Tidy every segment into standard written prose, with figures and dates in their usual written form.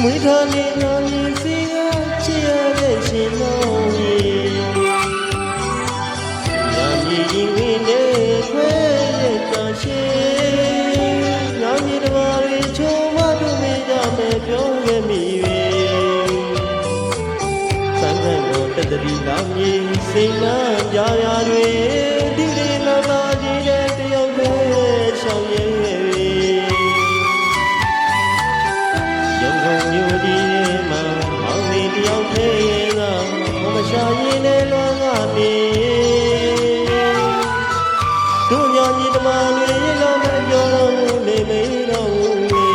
မွေးထားနေနာမည်စီကချစ်ရတဲ့ရှင်တော်ကြီးညာမီရင်ဝင်တဲ့ခွဲရဲ့တာရှင်ညာမီတဘာတွေချုံမတို့မင်းကြမယ်ပြောခဲ့မိ၍စံခံတော်တတရီလာမည်စိတ်နှံပြရာတွေဒီဒီလာလာကြီးတဲ့တယောက်ပဲရှောင်ရဲရှာရင်လည်းလွမ်းကနေတို့ညာညီတမတွေရင်တော့မပြောတော့ဘူးလေမေးတော့ဘူးလေ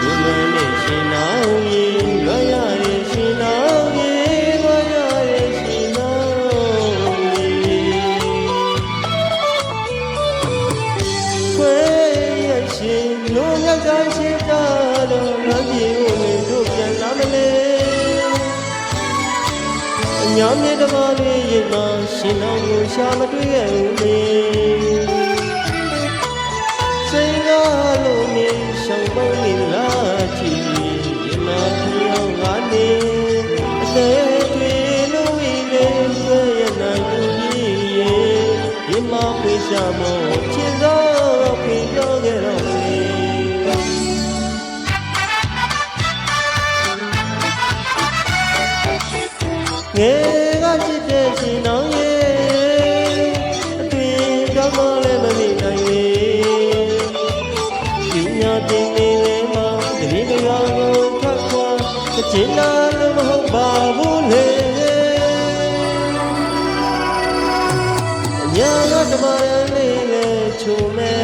တို့မနဲ့ရှင်နောင်ရင်လွမ်းရရင်ရှင်နောင်ရင်လွမ်းရရင်ရှင်နောင်ရင်ခွေရရှင်လို့ငါကရှိတာတော့ငါပြေကိုတို့ပြန်လာမလဲညာမြေတဘာတွေရင်မှာရှင်တော်ကိုရှာမတွေ့ခဲ့ဘူးမေစိတ်ကားလို့နေရှောင်ပေါင်းနေလားချီရင်မှာပြောင်းကနေအသေးတွေလို့ဝိနေဆွဲရနိုင်ကြီးရင်မှာဖွေးရှာမောချစ်သောဖွေးပြောခဲ့တော့မေငယ်ကချစ်တဲ့ရှင်နောင်ရဲ့အတွင်ကောင်းမလည်းမမိနိုင်လေပညာသင်နေလေမှာတတိယရောကိုထပ်ခွာချစ်နာလို့မဟုတ်ပါဘူးလေညာကတမရလေးလေချုံမဲ့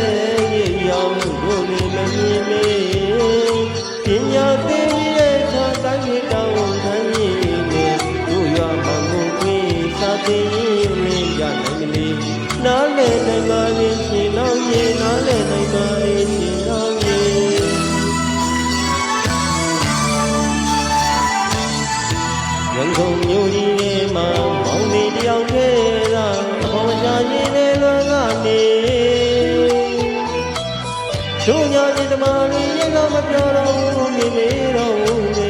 ရေရောင်တို့မမြင်မေပညာသင်ရဲ့သာတိုင်းရတောင်းခံရင်သိရင်မင်းရနိုင်မလေးနားလေနိုင်ပါရင်ရှင်တော်ရင်နားလေနိုင်ပါရင်ရှင်တော်ရင်ရန်ကုန်မြို့ကြီးထဲမှာမောင်လေးတယောက်ထဲသာဘောင်ရှာရင်လည်းလွမ်းကနေတို့ညာကြီးတမလေးရင်ကမပြောတော့ဘူးနေမေတော့ဘူး